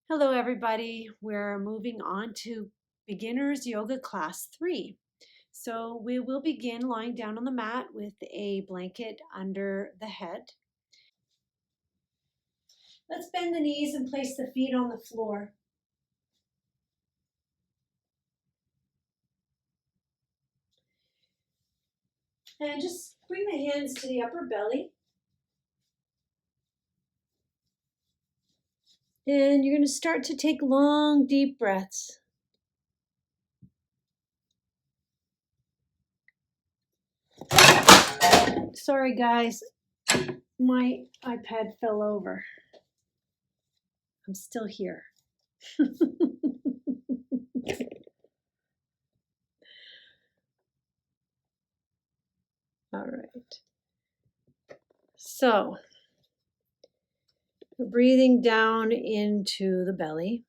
Hello, everybody. We're moving on to Beginners Yoga Class 3. So we will begin lying down on the mat with a blanket under the head. Let's bend the knees and place the feet on the floor. And just bring the hands to the upper belly. And you're going to start to take long, deep breaths. Sorry, guys. My iPad fell over. I'm still here. All right. So we're breathing down into the belly.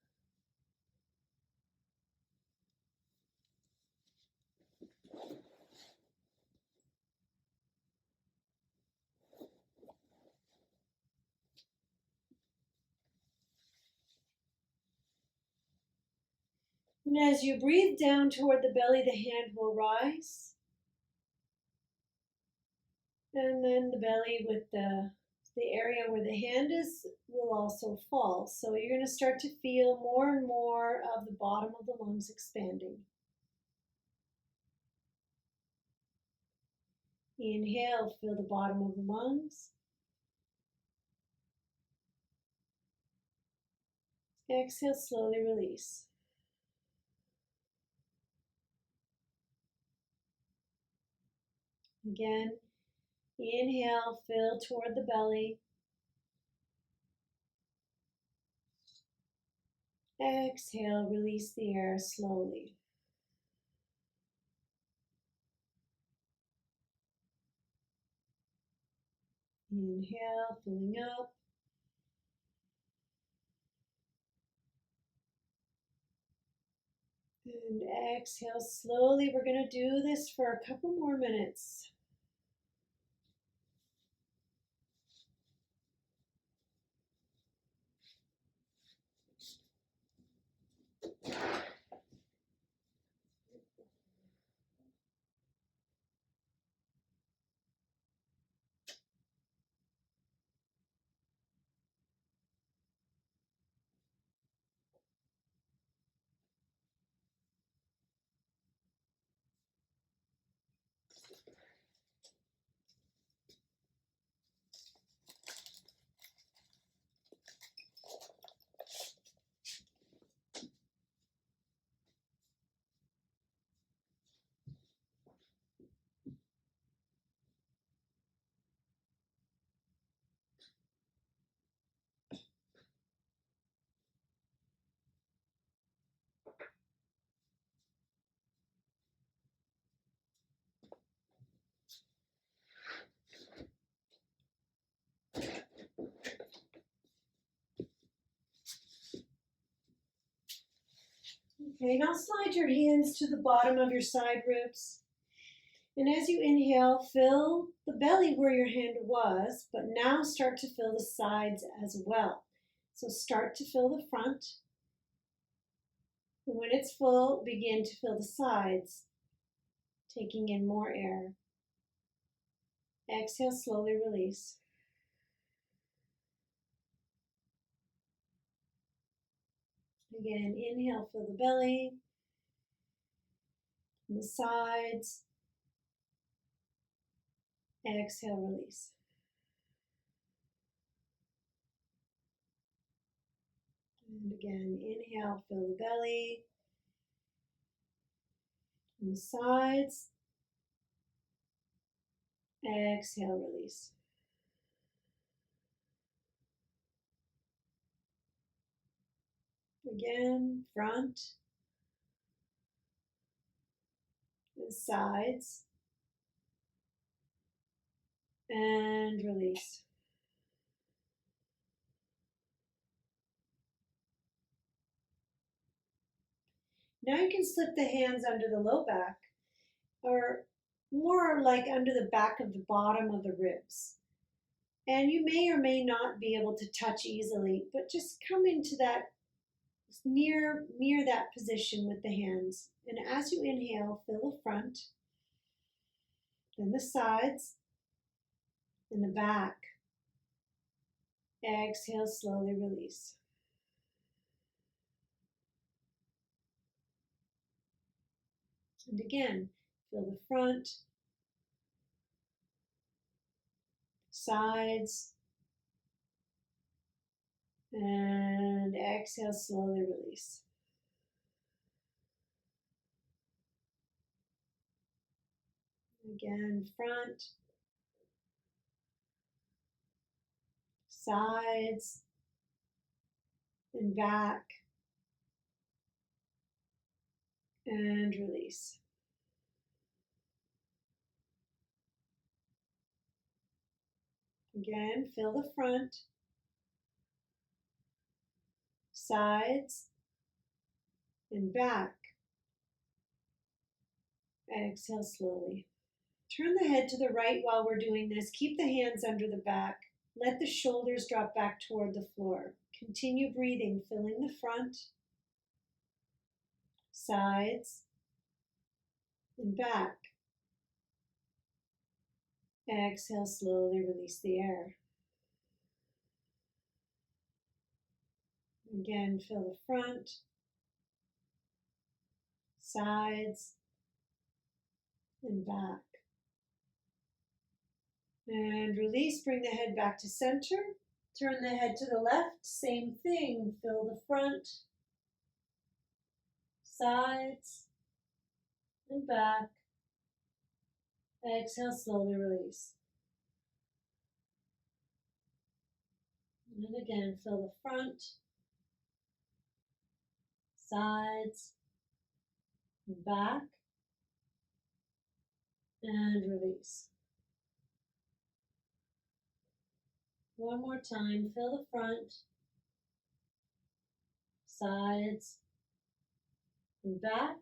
And as you breathe down toward the belly, the hand will rise. And then the belly with the area where the hand is will also fall. So you're going to start to feel more and more of the bottom of the lungs expanding. Inhale, feel the bottom of the lungs. Exhale, slowly release. Again, inhale, fill toward the belly. Exhale, release the air slowly. Inhale, filling up. And exhale slowly. We're going to do this for a couple more minutes. Okay, now slide your hands to the bottom of your side ribs. And as you inhale, fill the belly where your hand was, but now start to fill the sides as well. So start to fill the front. And when it's full, begin to fill the sides, taking in more air. Exhale, slowly release. Again, inhale, fill the belly, and the sides. Exhale, release. And again, inhale, fill the belly, and the sides. Exhale, release. Again, front and sides. And release. Now you can slip the hands under the low back, or more like under the back of the bottom of the ribs. And you may or may not be able to touch easily, but just come into that near that position with the hands. And as you inhale, fill the front, then the sides, and the back. Exhale, slowly release. And again, fill the front, sides, and exhale, slowly release. Again, front, sides, and back, and release. Again, fill the front, sides, and back. Exhale slowly. Turn the head to the right while we're doing this. Keep the hands under the back. Let the shoulders drop back toward the floor. Continue breathing, filling the front, sides, and back. Exhale, slowly release the air. Again, fill the front, sides, and back. And release, bring the head back to center. Turn the head to the left, same thing. Fill the front, sides, and back. Exhale, slowly release. And again, fill the front, sides, and back, and release. One more time, fill the front, sides, and back,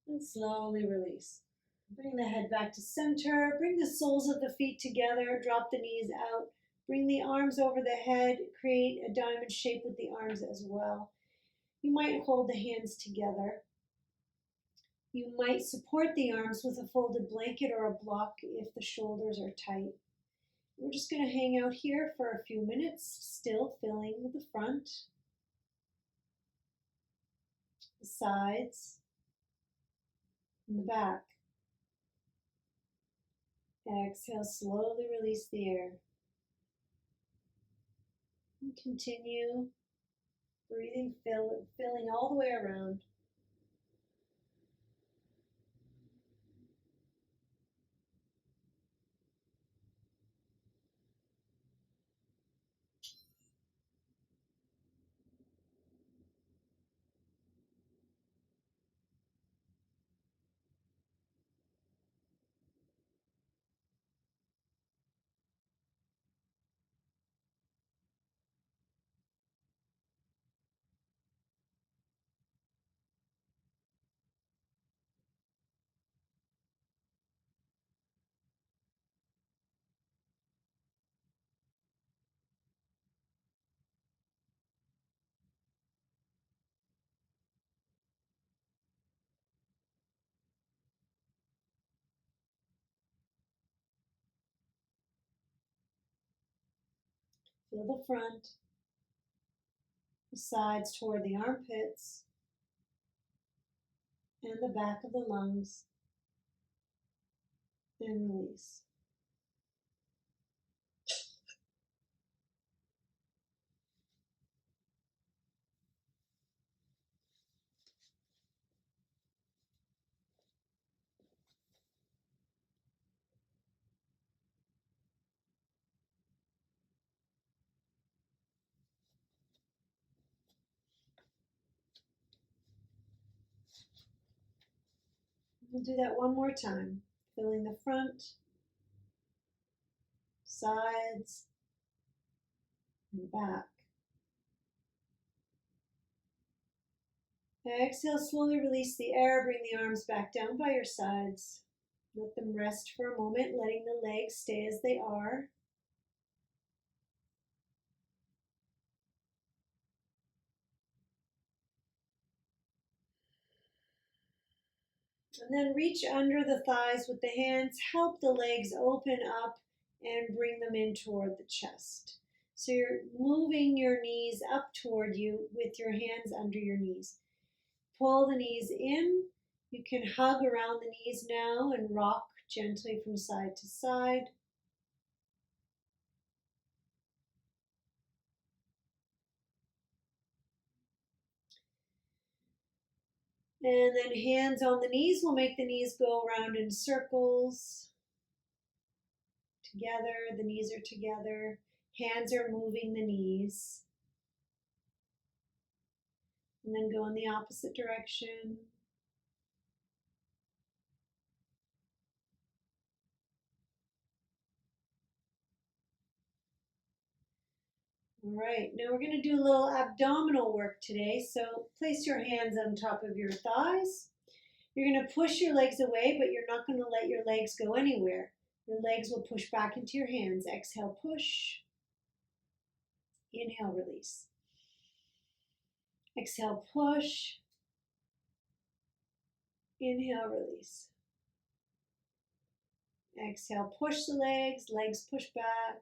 and slowly release. Bring the head back to center, bring the soles of the feet together, drop the knees out, bring the arms over the head, create a diamond shape with the arms as well. You might hold the hands together. You might support the arms with a folded blanket or a block if the shoulders are tight. We're just going to hang out here for a few minutes, still filling the front, the sides, and the back. Exhale, slowly release the air. And continue breathing, filling all the way around. Feel the front, the sides toward the armpits, and the back of the lungs, and release. We'll do that one more time, filling the front, sides, and back. Exhale, slowly release the air, bring the arms back down by your sides. Let them rest for a moment, letting the legs stay as they are. And then reach under the thighs with the hands. Help the legs open up and bring them in toward the chest. So you're moving your knees up toward you with your hands under your knees. Pull the knees in. You can hug around the knees now and rock gently from side to side. And then hands on the knees will make the knees go around in circles. Together, the knees are together. Hands are moving the knees. And then go in the opposite direction. All right, now we're going to do a little abdominal work today. So place your hands on top of your thighs. You're going to push your legs away, but you're not going to let your legs go anywhere. Your legs will push back into your hands. Exhale, push. Inhale, release. Exhale, push. Inhale, release. Exhale, push the legs push back,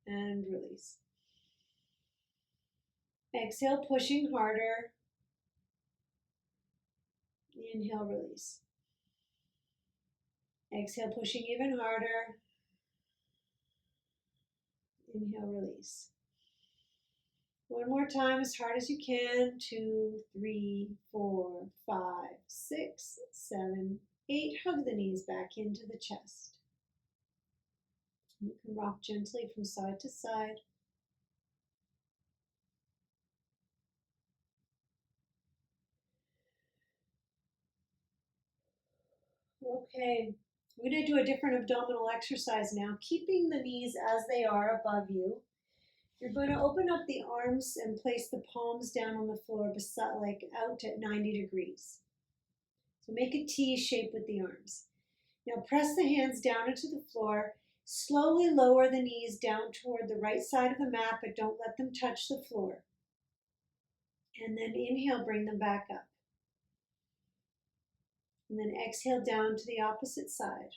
and release. Exhale, pushing harder. Inhale, release. Exhale, pushing even harder. Inhale, release. One more time, as hard as you can. 2, 3, 4, 5, 6, 7, 8. Hug the knees back into the chest. You can rock gently from side to side. Okay, we're going to do a different abdominal exercise now, keeping the knees as they are above you. You're going to open up the arms and place the palms down on the floor, beside, like out at 90 degrees. So make a T shape with the arms. Now press the hands down into the floor. Slowly lower the knees down toward the right side of the mat, but don't let them touch the floor. And then inhale, bring them back up. And then exhale down to the opposite side.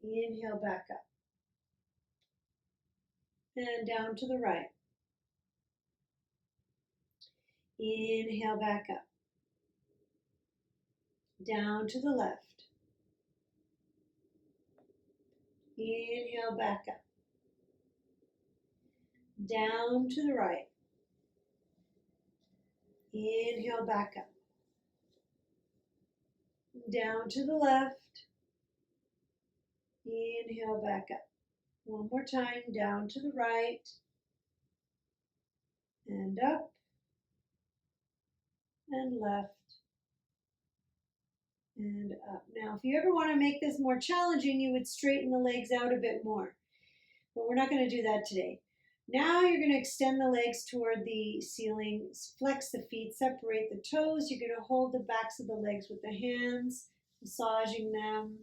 Inhale, back up. And down to the right. Inhale, back up. Down to the left. Inhale, back up. Down to the right. Inhale, back up. Down to the left. Inhale, back up. One more time, down to the right. And up. And left. And up. Now, if you ever want to make this more challenging, you would straighten the legs out a bit more. But we're not going to do that today. Now you're going to extend the legs toward the ceiling, flex the feet, separate the toes. You're going to hold the backs of the legs with the hands, massaging them.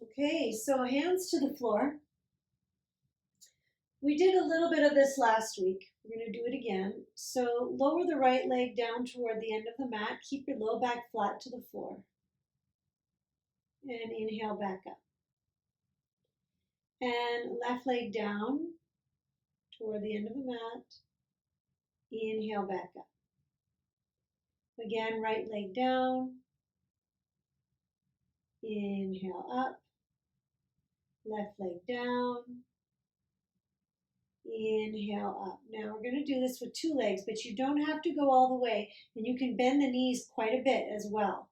Okay, so hands to the floor. We did a little bit of this last week. We're going to do it again. So lower the right leg down toward the end of the mat. Keep your low back flat to the floor. And inhale back up. And left leg down toward the end of the mat. Inhale back up. Again, right leg down. Inhale up. Left leg down. Inhale up. Now we're going to do this with two legs, but you don't have to go all the way, and you can bend the knees quite a bit as well.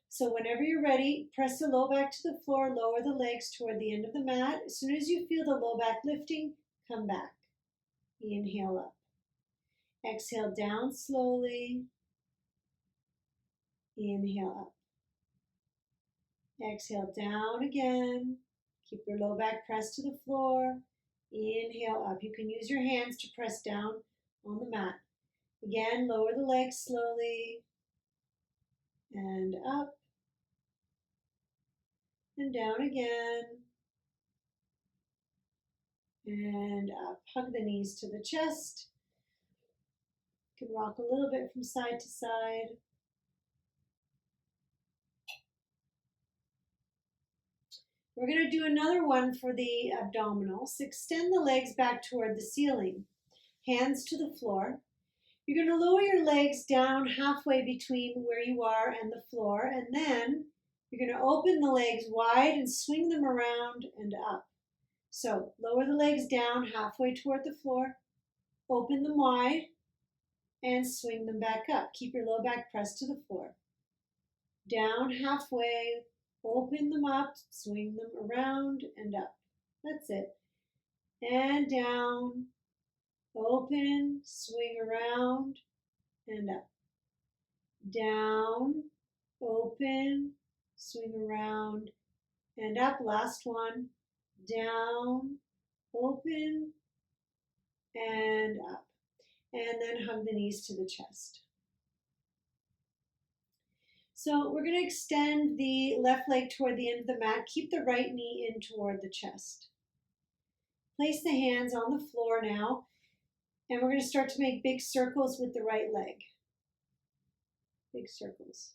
So whenever you're ready, press the low back to the floor, lower the legs toward the end of the mat. As soon as you feel the low back lifting, come back. Inhale up. Exhale down slowly. Inhale up. Exhale down again. Keep your low back pressed to the floor. Inhale up. You can use your hands to press down on the mat. Again, lower the legs slowly. and up and down again and up. Hug the knees to the chest. You can rock a little bit from side to side. We're going to do another one for the abdominals. Extend the legs back toward the ceiling. Hands to the floor. You're going to lower your legs down halfway between where you are and the floor, and then you're going to open the legs wide and swing them around and up. So lower the legs down halfway toward the floor, open them wide, and swing them back up. Keep your low back pressed to the floor. Down halfway, open them up, swing them around and up. That's it. And down, open, swing around and up. Down, open, swing around and up. Last one. Down, open, and up. And then hug the knees to the chest. So we're going to extend the left leg toward the end of the mat. Keep the right knee in toward the chest. Place the hands on the floor now, and we're going to start to make big circles with the right leg. Big circles.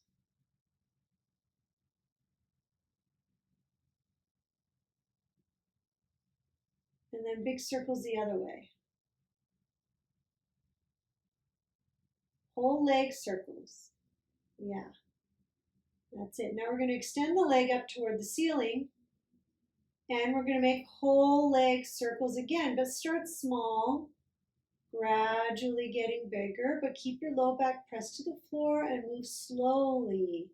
And then big circles the other way. Whole leg circles. Yeah. That's it. Now we're going to extend the leg up toward the ceiling, and we're going to make whole leg circles again, but start small, gradually getting bigger, but keep your low back pressed to the floor and move slowly.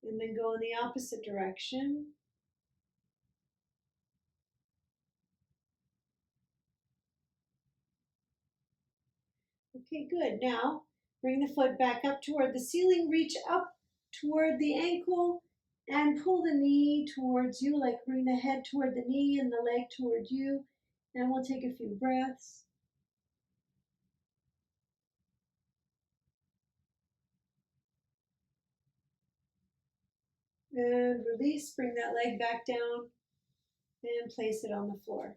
And then go in the opposite direction. Okay, good. Now, bring the foot back up toward the ceiling, reach up toward the ankle, and pull the knee towards you, like bring the head toward the knee and the leg toward you. And we'll take a few breaths. And release, bring that leg back down and place it on the floor.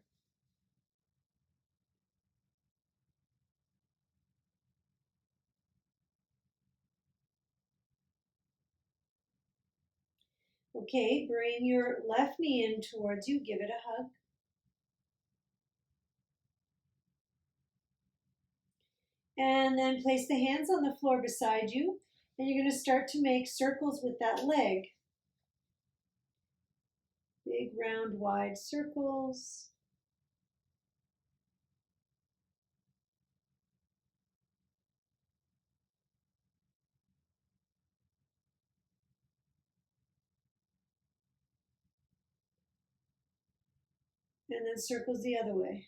Okay, bring your left knee in towards you, give it a hug. And then place the hands on the floor beside you, and you're going to start to make circles with that leg. Big, round, wide circles. And then circles the other way.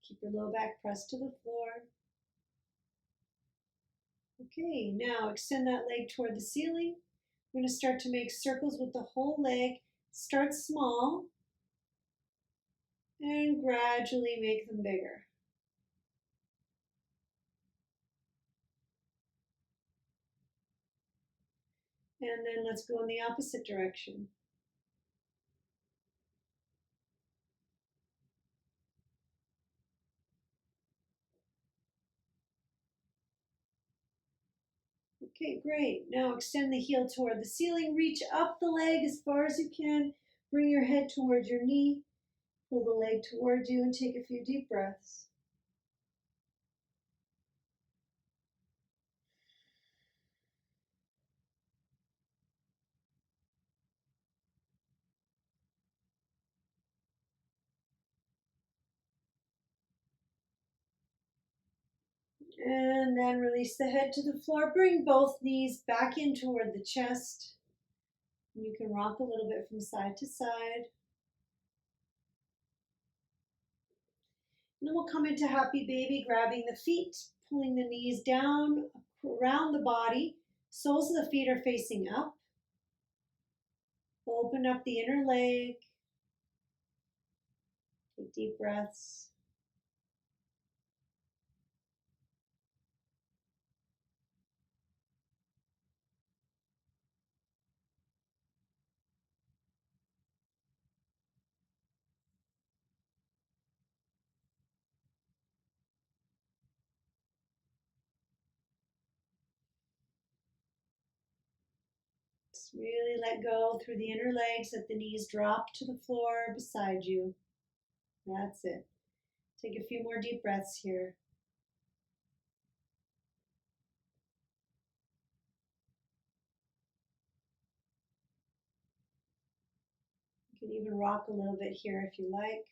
Keep your low back pressed to the floor. Okay, now extend that leg toward the ceiling. We're going to start to make circles with the whole leg. Start small and gradually make them bigger. And then let's go in the opposite direction. Okay, great. Now extend the heel toward the ceiling. Reach up the leg as far as you can. Bring your head towards your knee. Pull the leg towards you and take a few deep breaths. And then release the head to the floor. Bring both knees back in toward the chest. You can rock a little bit from side to side. And then we'll come into happy baby, grabbing the feet, pulling the knees down around the body. Soles of the feet are facing up. Open up the inner leg. Take deep breaths. Just really let go through the inner legs, let the knees drop to the floor beside you. That's it. Take a few more deep breaths here. You can even rock a little bit here if you like.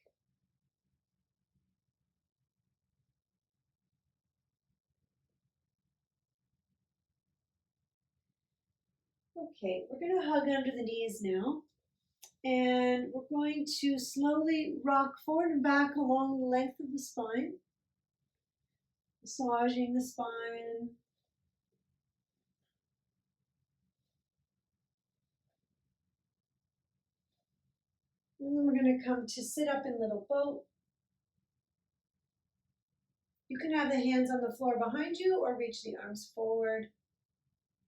Okay, we're going to hug under the knees now. And we're going to slowly rock forward and back along the length of the spine, massaging the spine. And then we're going to come to sit up in little boat. You can have the hands on the floor behind you or reach the arms forward.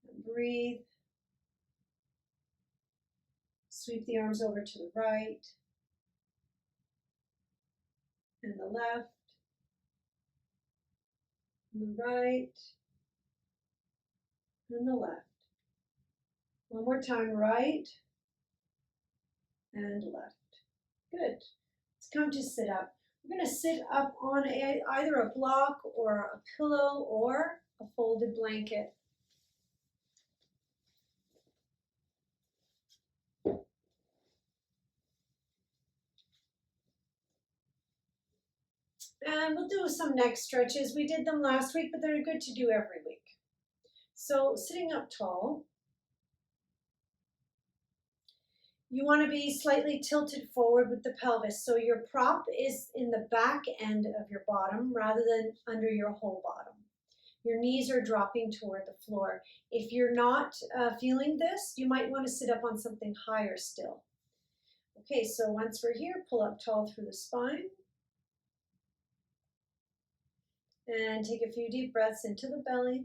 And breathe. Sweep the arms over to the right and the left and the right and the left. One more time, right and left. Good. Let's come to sit up. We're going to sit up on either a block or a pillow or a folded blanket. And we'll do some neck stretches. We did them last week, but they're good to do every week. So sitting up tall, you want to be slightly tilted forward with the pelvis. So your prop is in the back end of your bottom rather than under your whole bottom. Your knees are dropping toward the floor. If you're not feeling this, you might want to sit up on something higher still. Okay, so once we're here, pull up tall through the spine. And take a few deep breaths into the belly.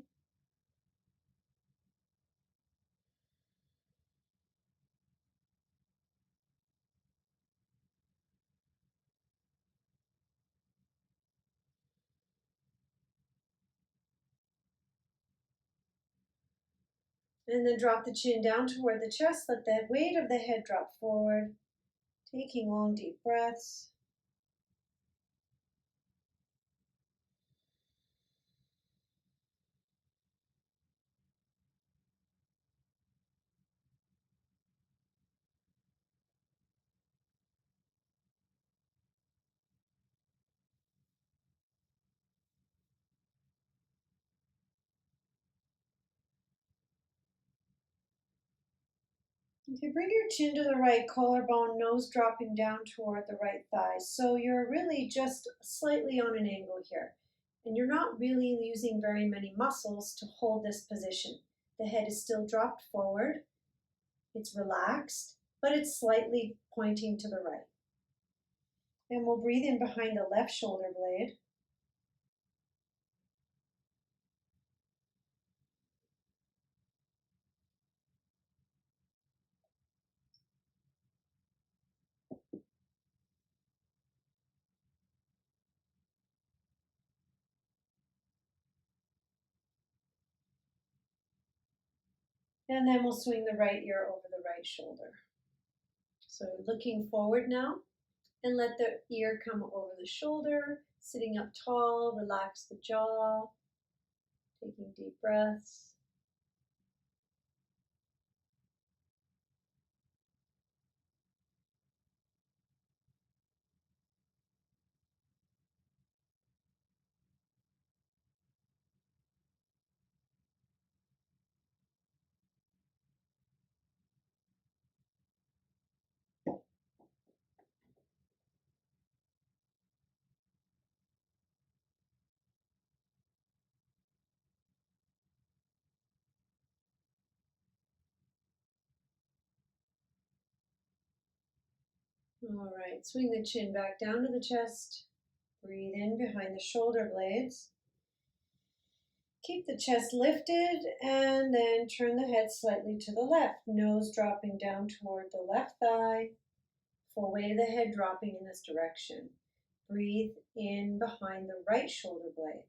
And then drop the chin down toward the chest. Let the weight of the head drop forward. Taking long, deep breaths. Okay, bring your chin to the right collarbone, nose dropping down toward the right thigh. So you're really just slightly on an angle here. And you're not really using very many muscles to hold this position. The head is still dropped forward. It's relaxed, but it's slightly pointing to the right. And we'll breathe in behind the left shoulder blade. And then we'll swing the right ear over the right shoulder. So looking forward now, and let the ear come over the shoulder, sitting up tall, relax the jaw, taking deep breaths. All right, swing the chin back down to the chest. Breathe in behind the shoulder blades. Keep the chest lifted and then turn the head slightly to the left, nose dropping down toward the left thigh, full weight of the head dropping in this direction. Breathe in behind the right shoulder blade.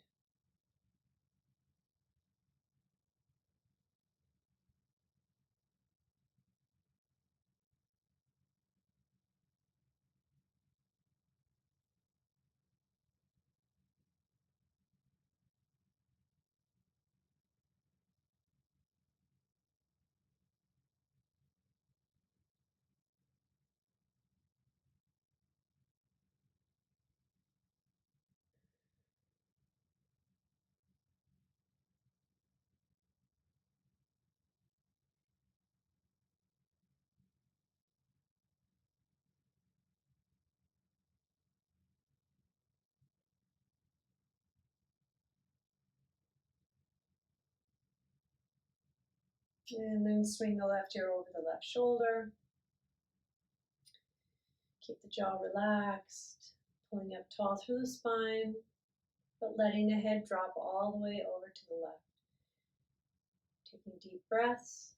And then swing the left ear over the left shoulder. Keep the jaw relaxed, pulling up tall through the spine, but letting the head drop all the way over to the left. Taking deep breaths.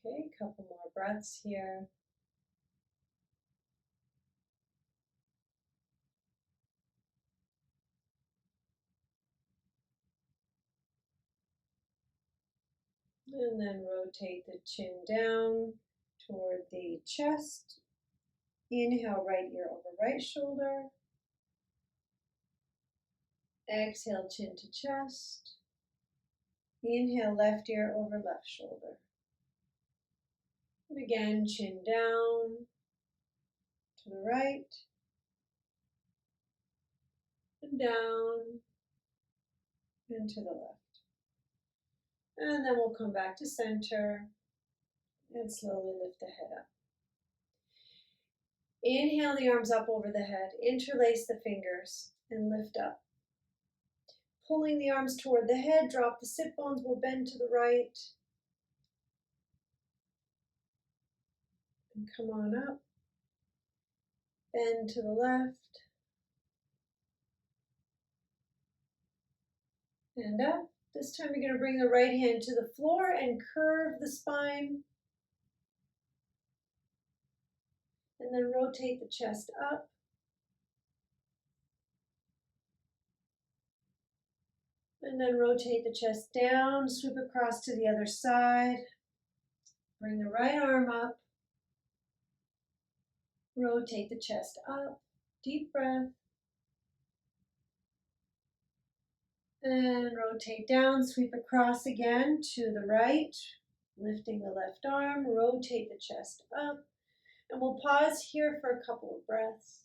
Okay, a couple more breaths here. And then rotate the chin down toward the chest. Inhale, right ear over right shoulder. Exhale, chin to chest. Inhale, left ear over left shoulder. And again, chin down to the right and down and to the left. And then we'll come back to center and slowly lift the head up. Inhale the arms up over the head, interlace the fingers and lift up. Pulling the arms toward the head, drop the sit bones, will bend to the right. And come on up. Bend to the left. And up. This time you're going to bring the right hand to the floor and curve the spine. And then rotate the chest up. And then rotate the chest down, sweep across to the other side. Bring the right arm up. Rotate the chest up. Deep breath. And rotate down, sweep across again to the right, lifting the left arm, rotate the chest up. And we'll pause here for a couple of breaths.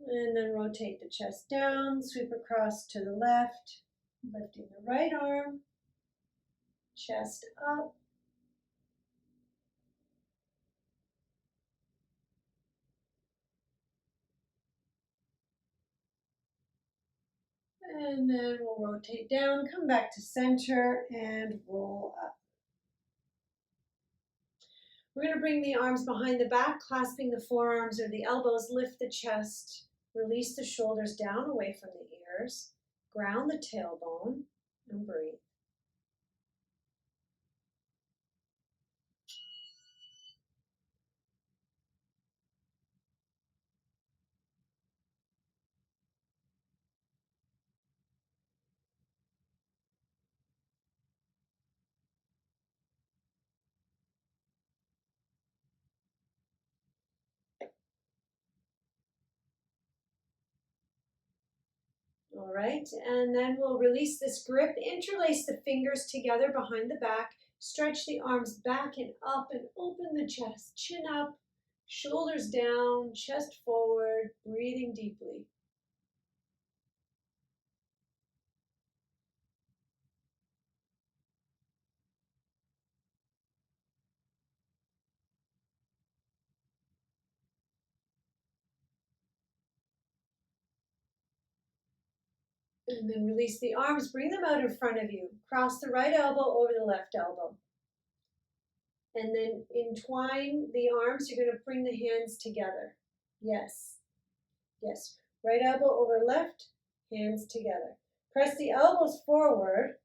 And then rotate the chest down, sweep across to the left, lifting the right arm, chest up. And then we'll rotate down, come back to center, and roll up. We're going to bring the arms behind the back, clasping the forearms or the elbows, lift the chest, release the shoulders down away from the ears, ground the tailbone, and breathe. All right, and then we'll release this grip, interlace the fingers together behind the back, stretch the arms back and up and open the chest, chin up, shoulders down, chest forward, breathing deeply. And then release the arms, bring them out in front of you. Cross the right elbow over the left elbow. And then entwine the arms. You're going to bring the hands together. Yes. Yes. Right elbow over left, hands together. Press the elbows forward.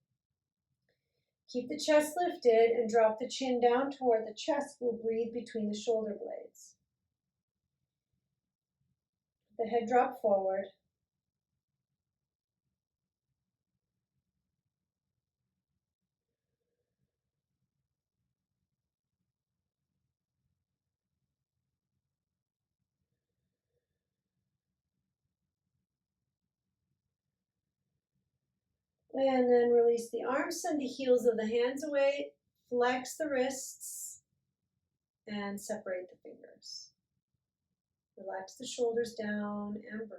Keep the chest lifted and drop the chin down toward the chest. We'll breathe between the shoulder blades. The head drop forward. And then release the arms, send the heels of the hands away, flex the wrists, and separate the fingers. Relax the shoulders down and breathe.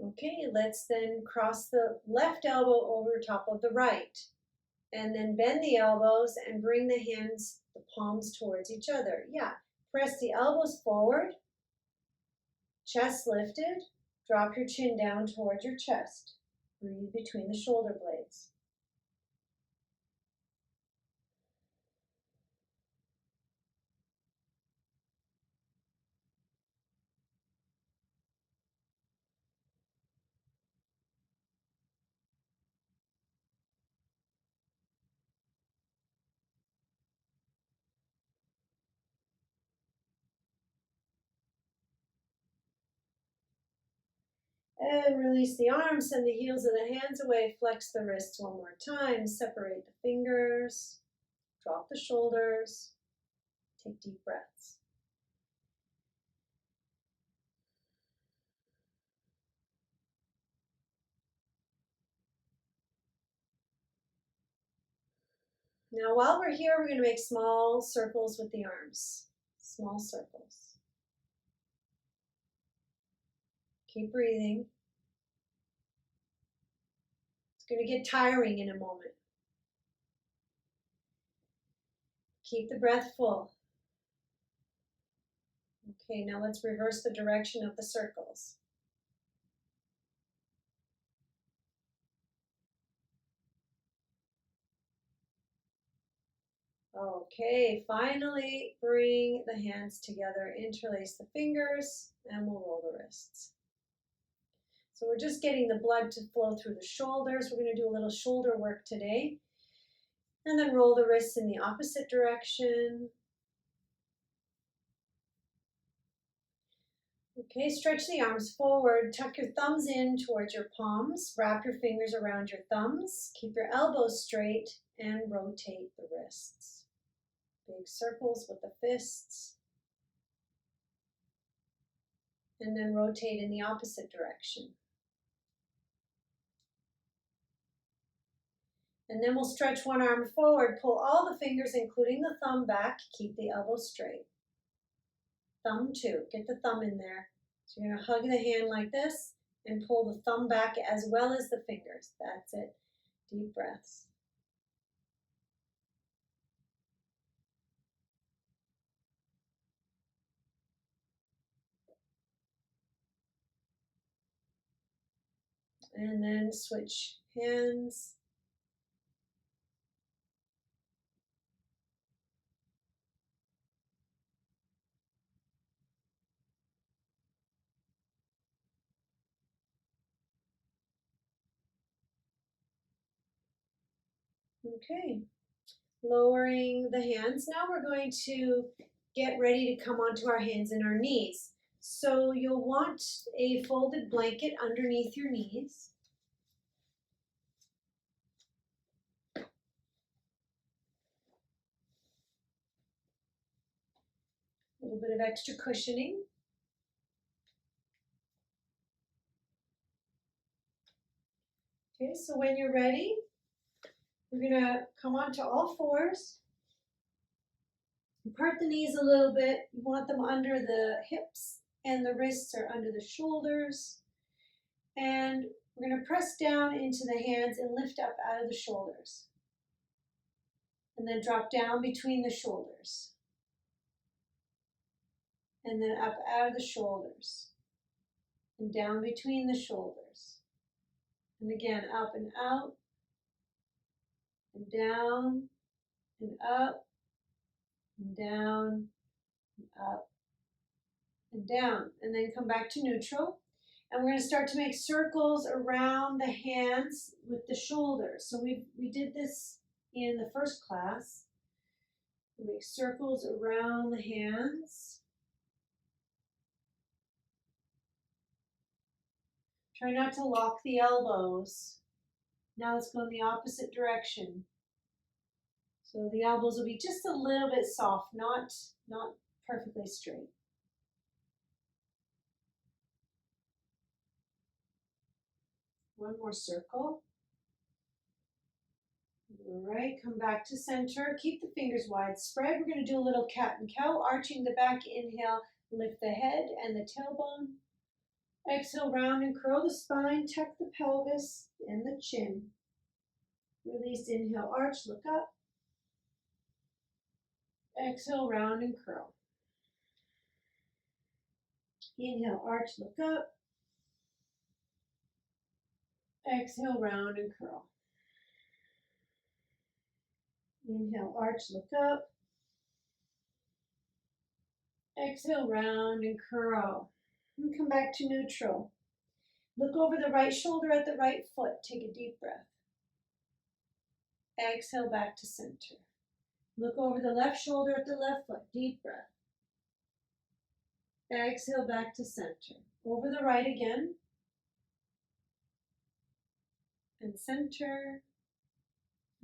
Okay, let's then cross the left elbow over top of the right. And then bend the elbows and bring the hands, the palms towards each other. Yeah, press the elbows forward, chest lifted, drop your chin down towards your chest. Breathe between the shoulder blades. And release the arms, send the heels of the hands away, flex the wrists one more time, separate the fingers, drop the shoulders, take deep breaths. Now while we're here, we're going to make small circles with the arms, small circles. Keep breathing. It's going to get tiring in a moment. Keep the breath full. Okay, now let's reverse the direction of the circles. Okay, finally bring the hands together, interlace the fingers, and we'll roll the wrists. So we're just getting the blood to flow through the shoulders. We're going to do a little shoulder work today. And then roll the wrists in the opposite direction. Okay, stretch the arms forward, tuck your thumbs in towards your palms, wrap your fingers around your thumbs, keep your elbows straight, and rotate the wrists. Big circles with the fists. And then rotate in the opposite direction. And then we'll stretch one arm forward, pull all the fingers, including the thumb back, keep the elbow straight. Thumb too, get the thumb in there. So you're gonna hug the hand like this and pull the thumb back as well as the fingers. That's it, deep breaths. And then switch hands. Okay, lowering the hands. Now we're going to get ready to come onto our hands and our knees. So you'll want a folded blanket underneath your knees. A little bit of extra cushioning. Okay, so when you're ready, we're gonna come onto all fours. Part the knees a little bit. You want them under the hips, and the wrists are under the shoulders. And we're going to press down into the hands and lift up out of the shoulders. And then drop down between the shoulders. And then up out of the shoulders. And down between the shoulders. And again, up and out. And down. And up. And down. And up. And down. And then come back to neutral. And we're going to start to make circles around the hands with the shoulders. So we did this in the first class. We make circles around the hands. Try not to lock the elbows. Now let's go in the opposite direction. So the elbows will be just a little bit soft, not perfectly straight. One more circle. All right, come back to center. Keep the fingers wide spread. We're going to do a little cat and cow, arching the back. Inhale, lift the head and the tailbone. Exhale, round and curl the spine. Tuck the pelvis and the chin. Release, inhale, arch, look up. Exhale, round and curl. Inhale, arch, look up. Exhale, round and curl. Inhale, arch, look up. Exhale, round and curl. And come back to neutral. Look over the right shoulder at the right foot. Take a deep breath. Exhale, back to center. Look over the left shoulder at the left foot. Deep breath. Exhale, back to center. Over the right again. And center.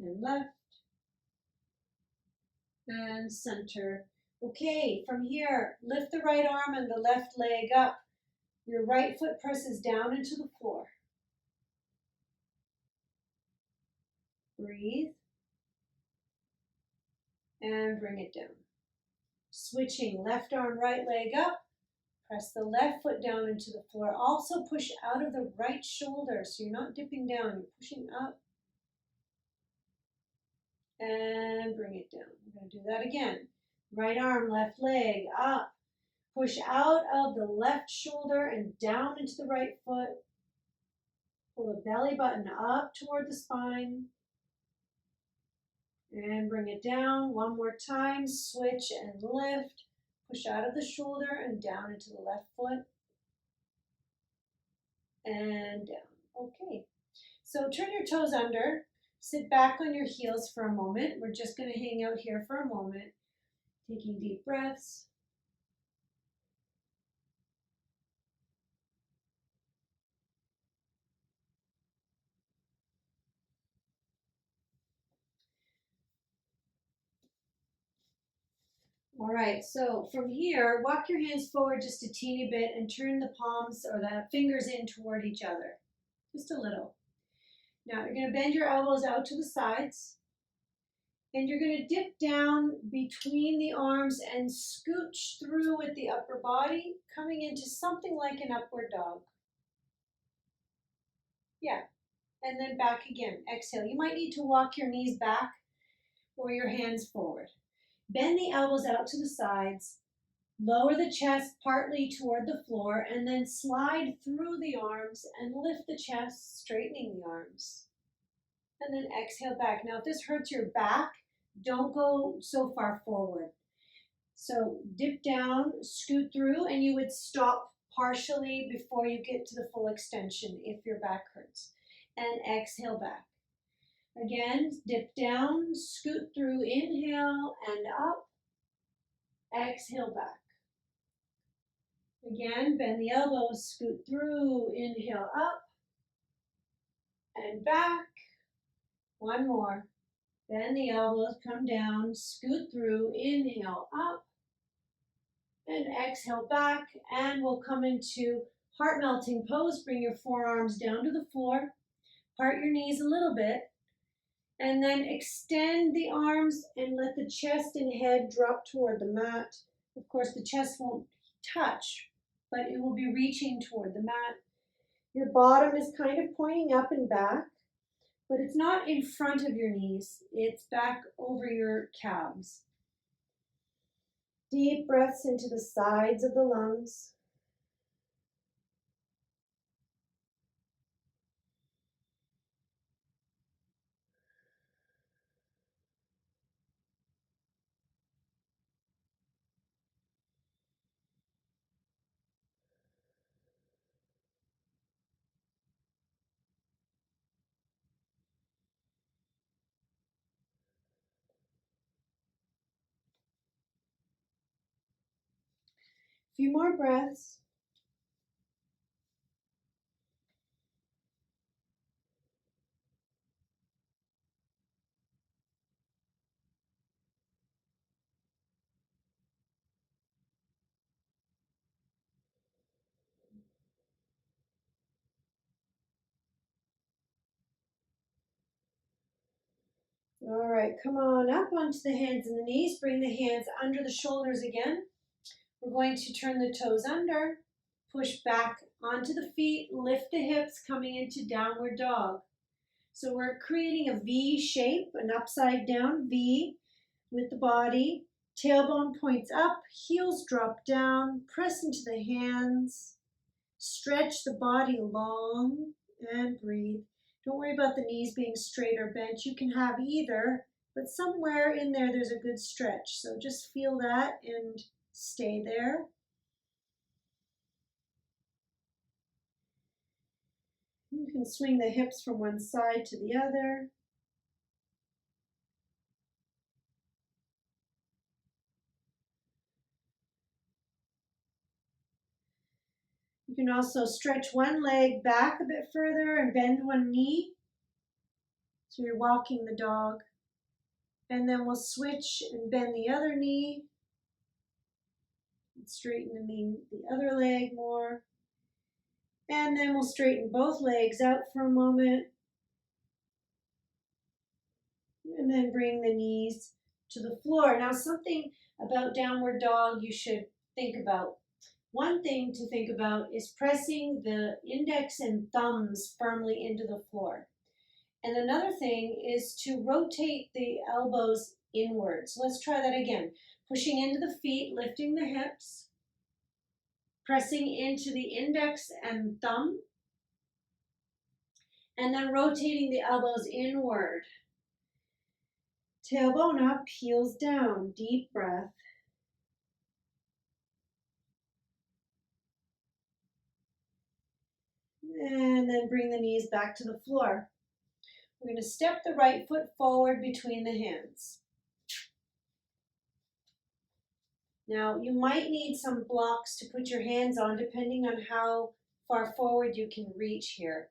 And left. And center. Okay, from here, lift the right arm and the left leg up. Your right foot presses down into the floor. Breathe. And bring it down. Switching, left arm, right leg up. Press the left foot down into the floor. Also push out of the right shoulder, so you're not dipping down, you're pushing up. And bring it down. We're going to do that again. Right arm, left leg, up. Push out of the left shoulder and down into the right foot. Pull the belly button up toward the spine. And bring it down. One more time. Switch and lift. Push out of the shoulder and down into the left foot. And down. Okay. So turn your toes under. Sit back on your heels for a moment. We're just going to hang out here for a moment. Taking deep breaths. All right, so from here, walk your hands forward just a teeny bit and turn the palms or the fingers in toward each other, just a little. Now you're going to bend your elbows out to the sides, and you're going to dip down between the arms and scooch through with the upper body, coming into something like an upward dog. Yeah, and then back again. Exhale. You might need to walk your knees back or your hands forward. Bend the elbows out to the sides. Lower the chest partly toward the floor and then slide through the arms and lift the chest, straightening the arms. And then exhale back. Now, if this hurts your back, don't go so far forward. So dip down, scoot through, and you would stop partially before you get to the full extension if your back hurts. And exhale back. Again, dip down, scoot through, inhale and up. Exhale back. Again, bend the elbows, scoot through, inhale up and back. One more. Bend the elbows, come down, scoot through, inhale up and exhale back. And we'll come into heart melting pose. Bring your forearms down to the floor. Part your knees a little bit. And then extend the arms and let the chest and head drop toward the mat. Of course, the chest won't touch, but it will be reaching toward the mat. Your bottom is kind of pointing up and back, but it's not in front of your knees. It's back over your calves. Deep breaths into the sides of the lungs. A few more breaths. All right, come on up onto the hands and the knees. Bring the hands under the shoulders again. We're going to turn the toes under, push back onto the feet, lift the hips, coming into downward dog. So we're creating a V shape, an upside down V with the body. Tailbone points up, heels drop down, press into the hands, stretch the body long and breathe. Don't worry about the knees being straight or bent. You can have either, but somewhere in there there's a good stretch. So just feel that and stay there. You can swing the hips from one side to the other. You can also stretch one leg back a bit further and bend one knee. So you're walking the dog. And then we'll switch and bend the other knee. Straighten the other leg more. And then we'll straighten both legs out for a moment. And then bring the knees to the floor. Now, something about downward dog you should think about. One thing to think about is pressing the index and thumbs firmly into the floor. And another thing is to rotate the elbows inwards. So let's try that again. Pushing into the feet, lifting the hips, pressing into the index and thumb, and then rotating the elbows inward. Tailbone up, heels down, deep breath. And then bring the knees back to the floor. We're going to step the right foot forward between the hands. Now, you might need some blocks to put your hands on depending on how far forward you can reach here.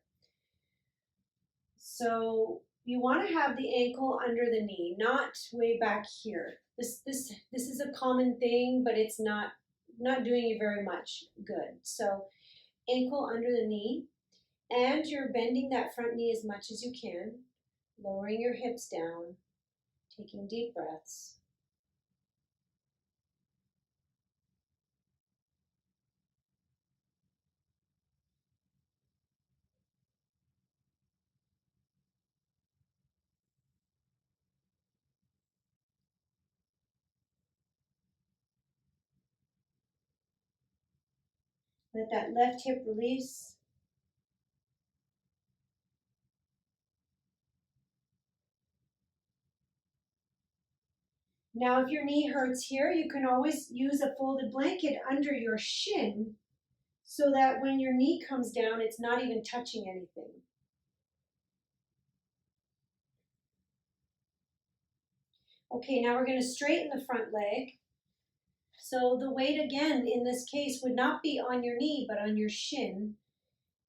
So you want to have the ankle under the knee, not way back here. This is a common thing, but it's not doing you very much good. So ankle under the knee, and you're bending that front knee as much as you can, lowering your hips down, taking deep breaths. Let that left hip release. Now, if your knee hurts here, you can always use a folded blanket under your shin so that when your knee comes down, it's not even touching anything. Okay, now we're going to straighten the front leg. So the weight again in this case would not be on your knee, but on your shin.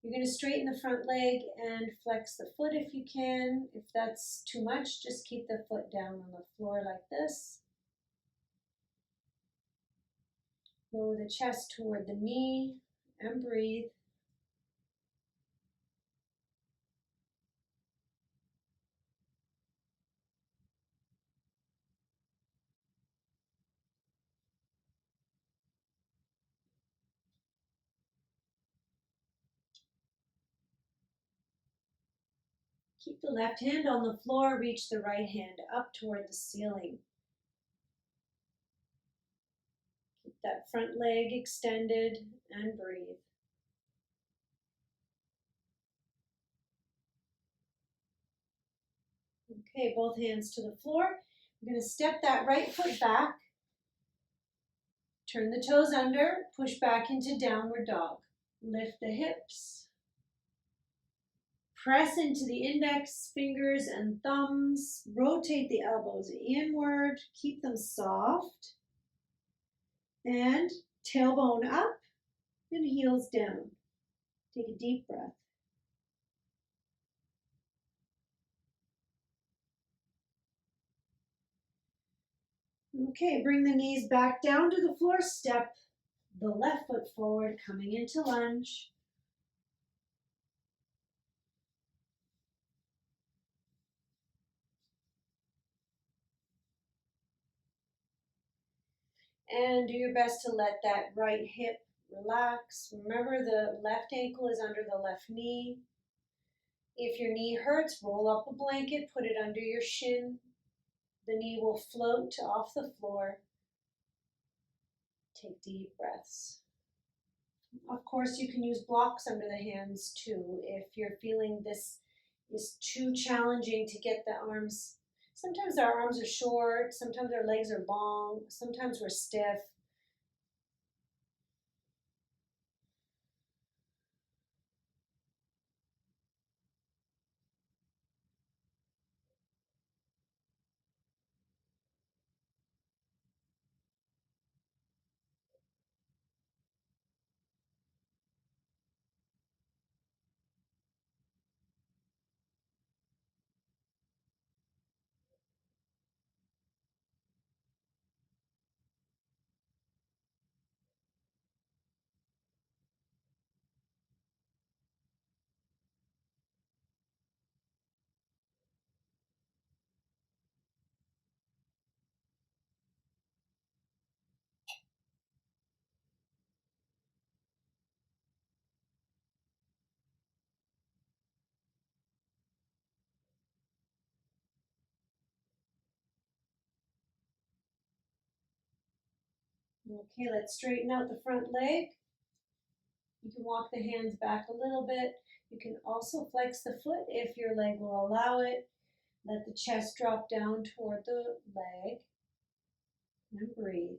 You're going to straighten the front leg and flex the foot if you can. If that's too much, just keep the foot down on the floor like this. Lower the chest toward the knee and breathe. Keep the left hand on the floor, reach the right hand up toward the ceiling. Keep that front leg extended and breathe. Okay, both hands to the floor. We're going to step that right foot back. Turn the toes under, push back into downward dog. Lift the hips. Press into the index fingers and thumbs. Rotate the elbows inward. Keep them soft. And tailbone up and heels down. Take a deep breath. Okay, bring the knees back down to the floor. Step the left foot forward, coming into lunge. And do your best to let that right hip relax. Remember, the left ankle is under the left knee. If your knee hurts, roll up a blanket, put it under your shin. The knee will float off the floor. Take deep breaths. Of course, you can use blocks under the hands too if you're feeling this is too challenging to get the arms. Sometimes our arms are short, sometimes our legs are long, sometimes we're stiff. Okay, let's straighten out the front leg. You can walk the hands back a little bit. You can also flex the foot if your leg will allow it. Let the chest drop down toward the leg and breathe.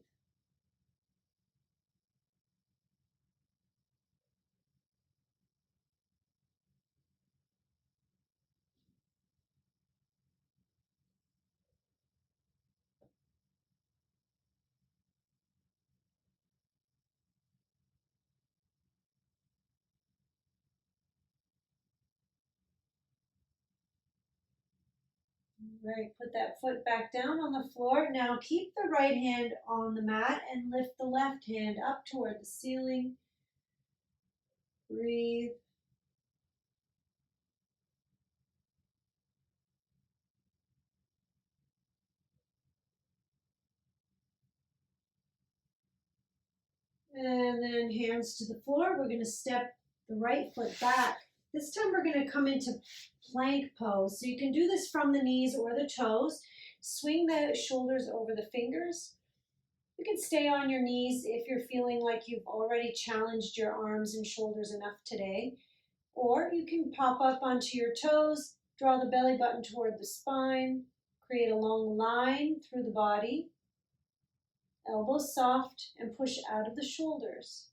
Right, put that foot back down on the floor. Now keep the right hand on the mat and lift the left hand up toward the ceiling. Breathe. And then hands to the floor. We're going to step the right foot back. This time we're going to come into plank pose. So you can do this from the knees or the toes. Swing the shoulders over the fingers. You can stay on your knees if you're feeling like you've already challenged your arms and shoulders enough today. Or you can pop up onto your toes, draw the belly button toward the spine, create a long line through the body, elbows soft, and push out of the shoulders.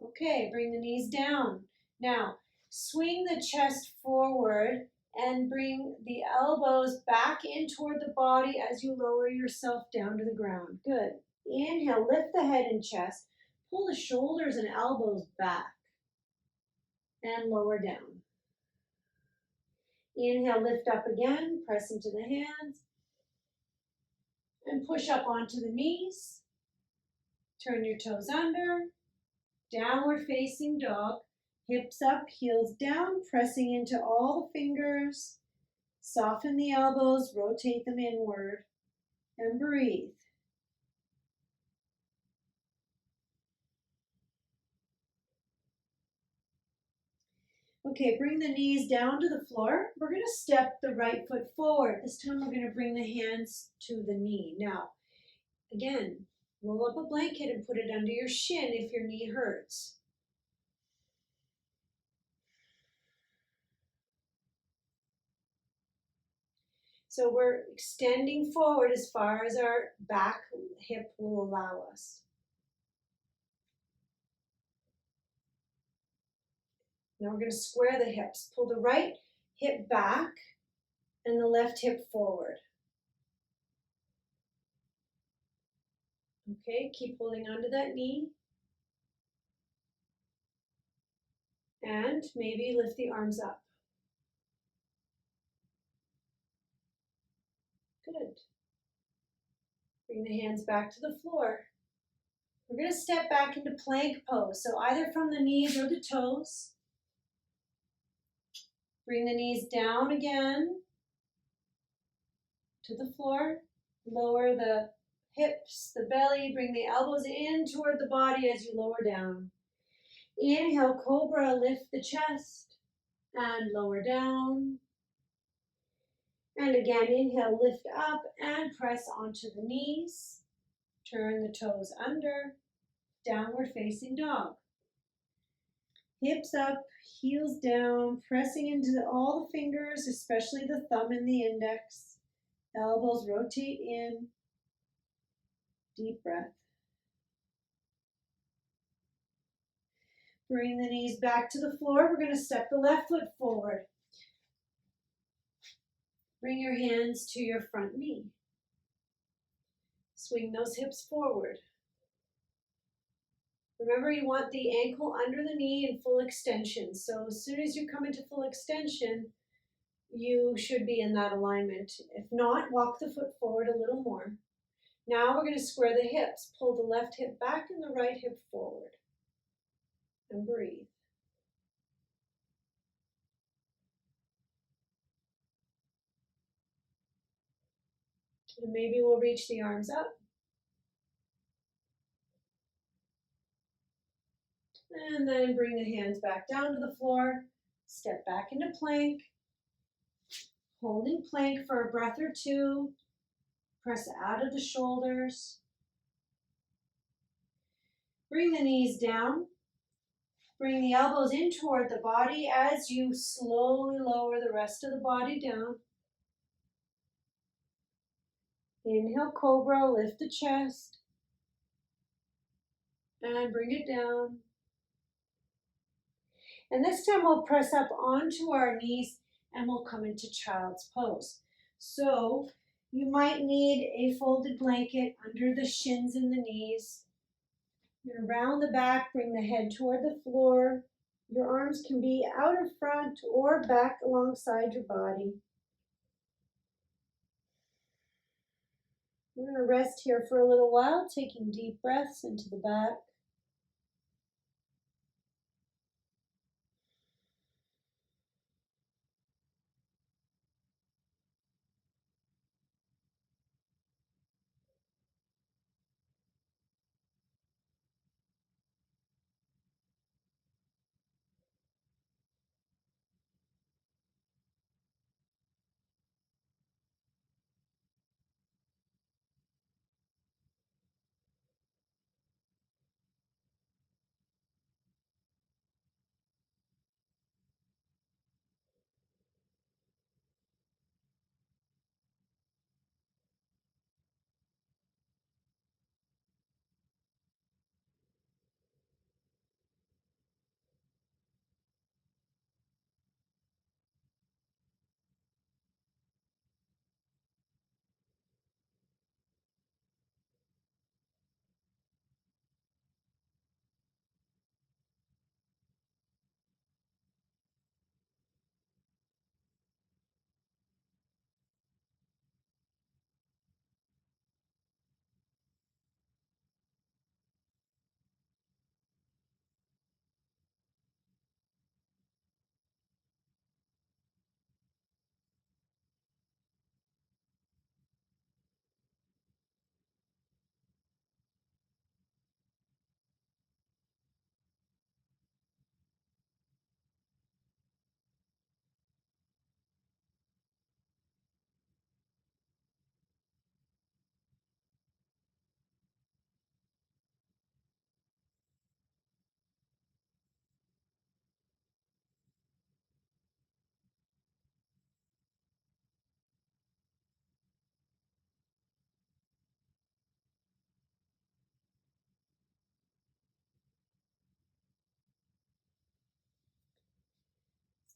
Okay, bring the knees down. Now, swing the chest forward and bring the elbows back in toward the body as you lower yourself down to the ground. Good. Inhale, lift the head and chest. Pull the shoulders and elbows back and lower down. Inhale, lift up again, press into the hands, and push up onto the knees. Turn your toes under, downward facing dog, hips up, heels down, pressing into all the fingers. Soften the elbows, rotate them inward, and breathe. Okay, bring the knees down to the floor. We're going to step the right foot forward. This time we're going to bring the hands to the knee. Now, again, roll up a blanket and put it under your shin if your knee hurts. So we're extending forward as far as our back hip will allow us. Now we're going to square the hips. Pull the right hip back and the left hip forward. Okay, keep holding onto that knee. And maybe lift the arms up. Good. Bring the hands back to the floor. We're going to step back into plank pose. So either from the knees or the toes. Bring the knees down again to the floor. Lower the hips, the belly. Bring the elbows in toward the body as you lower down. Inhale, cobra, lift the chest and lower down. And again, inhale, lift up and press onto the knees. Turn the toes under, downward facing dog. Hips up, heels down, pressing into all the fingers, especially the thumb and the index. Elbows rotate in. Deep breath. Bring the knees back to the floor. We're going to step the left foot forward. Bring your hands to your front knee. Swing those hips forward. Remember, you want the ankle under the knee in full extension. So as soon as you come into full extension, you should be in that alignment. If not, walk the foot forward a little more. Now we're going to square the hips. Pull the left hip back and the right hip forward. And breathe. And maybe we'll reach the arms up. And then bring the hands back down to the floor. Step back into plank. Holding plank for a breath or two. Press out of the shoulders. Bring the knees down. Bring the elbows in toward the body as you slowly lower the rest of the body down. Inhale, cobra, lift the chest. And bring it down. And this time we'll press up onto our knees and we'll come into child's pose. So you might need a folded blanket under the shins and the knees. You're going to round the back, bring the head toward the floor. Your arms can be out in front or back alongside your body. We're going to rest here for a little while, taking deep breaths into the back.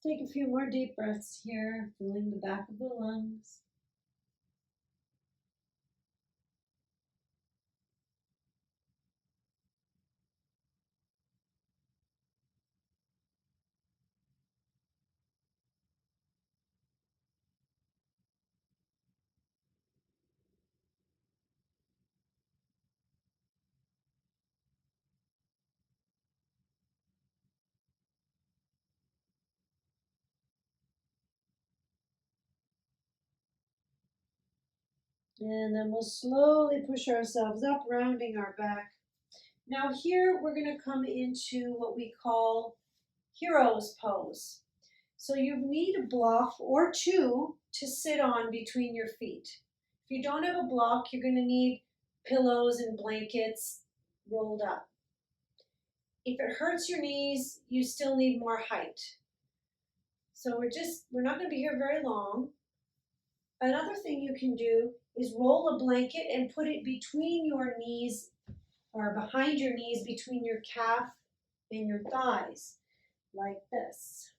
Take a few more deep breaths here, filling the back of the lungs. And then we'll slowly push ourselves up, rounding our back. Now here we're going to come into what we call hero's pose. So you need a block or two to sit on between your feet. If you don't have a block, you're going to need pillows and blankets rolled up. If it hurts your knees, you still need more height. So we're not going to be here very long. Another thing you can do is roll a blanket and put it between your knees or behind your knees, between your calf and your thighs, like this.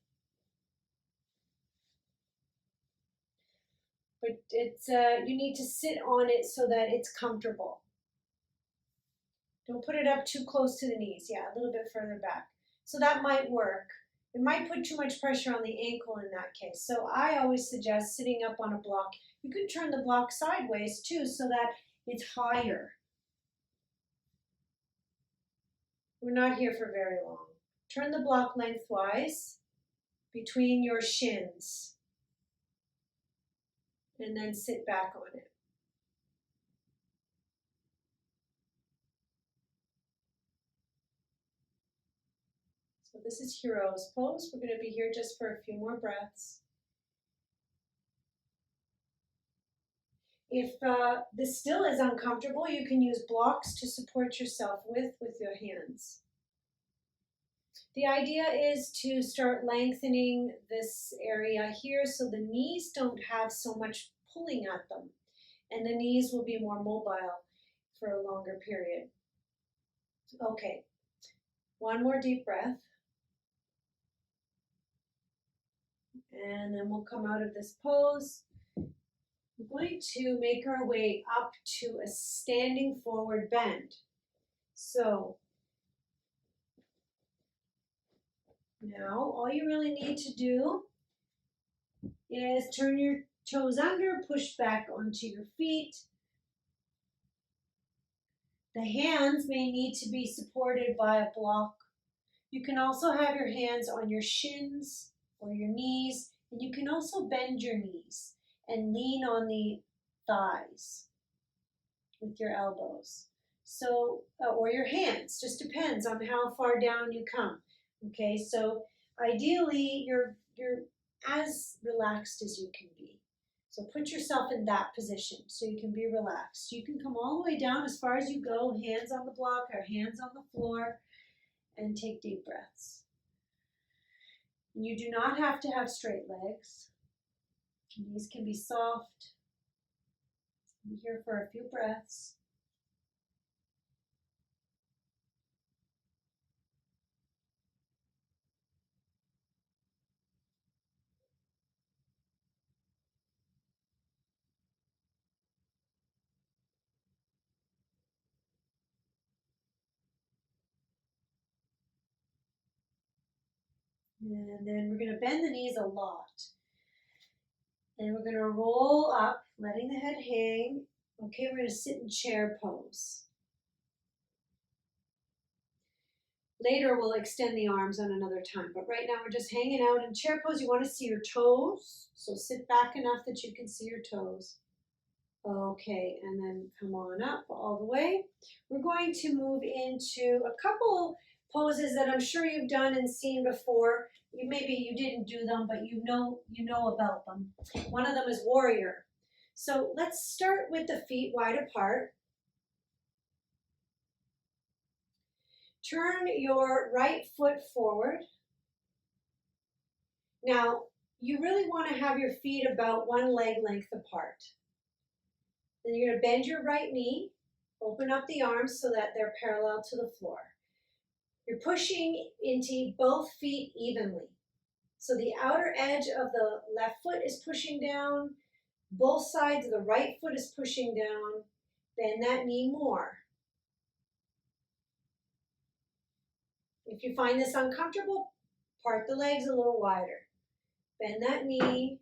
But you need to sit on it so that it's comfortable. Don't put it up too close to the knees. Yeah, a little bit further back. So that might work. It might put too much pressure on the ankle in that case. So I always suggest sitting up on a block. You can turn the block sideways too so that it's higher. We're not here for very long. Turn the block lengthwise between your shins and then sit back on it. So this is hero's pose. We're going to be here just for a few more breaths. If this still is uncomfortable, you can use blocks to support yourself with your hands. The idea is to start lengthening this area here so the knees don't have so much pulling at them, and the knees will be more mobile for a longer period. Okay, one more deep breath. And then we'll come out of this pose. We're going to make our way up to a standing forward bend. So now all you really need to do is turn your toes under, push back onto your feet. The hands may need to be supported by a block. You can also have your hands on your shins or your knees, and you can also bend your knees and lean on the thighs with your elbows. So, or your hands, just depends on how far down you come. Okay, so ideally you're as relaxed as you can be. So put yourself in that position so you can be relaxed. You can come all the way down as far as you go, hands on the block or hands on the floor, and take deep breaths. You do not have to have straight legs. Knees can be soft. Be here for a few breaths. And then we're going to bend the knees a lot. And we're going to roll up, letting the head hang. Okay, we're going to sit in chair pose. Later, we'll extend the arms on another time. But right now, we're just hanging out in chair pose. You want to see your toes. So sit back enough that you can see your toes. Okay, and then come on up all the way. We're going to move into a couple poses that I'm sure you've done and seen before. Maybe you didn't do them, but you know about them. One of them is warrior. So let's start with the feet wide apart. Turn your right foot forward. Now, you really want to have your feet about one leg length apart. Then you're going to bend your right knee, open up the arms so that they're parallel to the floor. You're pushing into both feet evenly. So the outer edge of the left foot is pushing down. Both sides of the right foot is pushing down. Bend that knee more. If you find this uncomfortable, part the legs a little wider. Bend that knee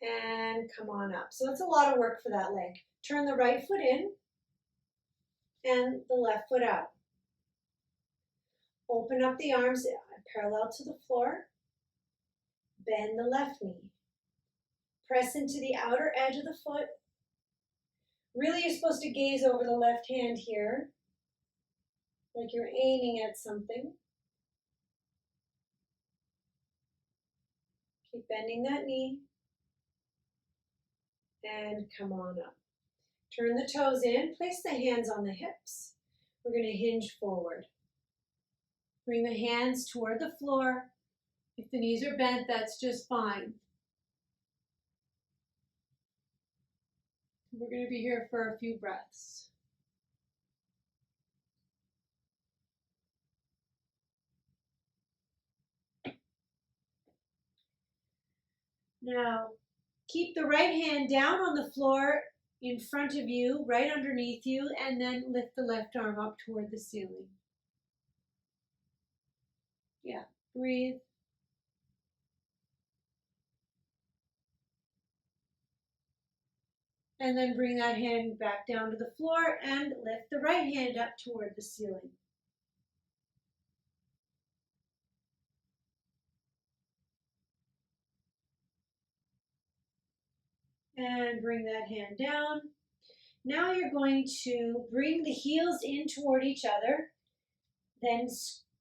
and come on up. So it's a lot of work for that leg. Turn the right foot in and the left foot out. Open up the arms parallel to the floor. Bend the left knee. Press into the outer edge of the foot. Really, you're supposed to gaze over the left hand here, like you're aiming at something. Keep bending that knee. And come on up. Turn the toes in. Place the hands on the hips. We're going to hinge forward. Bring the hands toward the floor. If the knees are bent, that's just fine. We're going to be here for a few breaths. Now, keep the right hand down on the floor in front of you, right underneath you, and then lift the left arm up toward the ceiling. Yeah, breathe. And then bring that hand back down to the floor and lift the right hand up toward the ceiling. And bring that hand down. Now you're going to bring the heels in toward each other. Then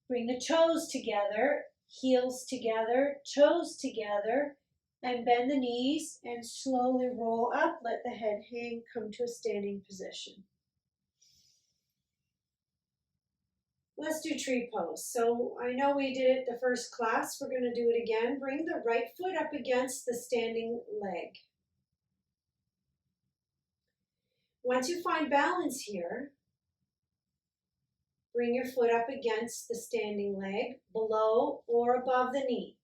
bring the toes together, heels together, toes together, and bend the knees and slowly roll up. Let the head hang, come to a standing position. Let's do tree pose. So I know we did it the first class. We're going to do it again. Bring the right foot up against the standing leg. Once you find balance here, bring your foot up against the standing leg, below or above the knee.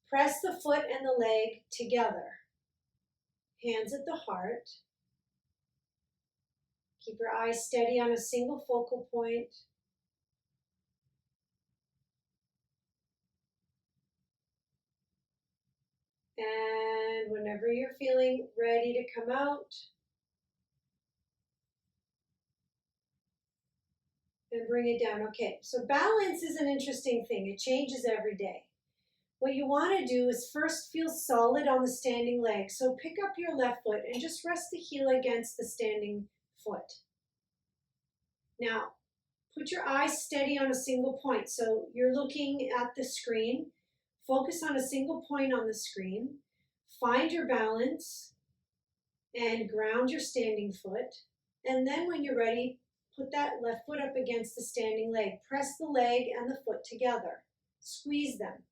Press the foot and the leg together. Hands at the heart. Keep your eyes steady on a single focal point. And whenever you're feeling ready to come out, and bring it down. Okay, so balance is an interesting thing. It changes every day. What you want to do is first feel solid on the standing leg. So pick up your left foot and just rest the heel against the standing foot. Now, put your eyes steady on a single point. So you're looking at the screen. Focus on a single point on the screen. Find your balance and ground your standing foot. And then when you're ready, put that left foot up against the standing leg. Press the leg and the foot together. Squeeze them.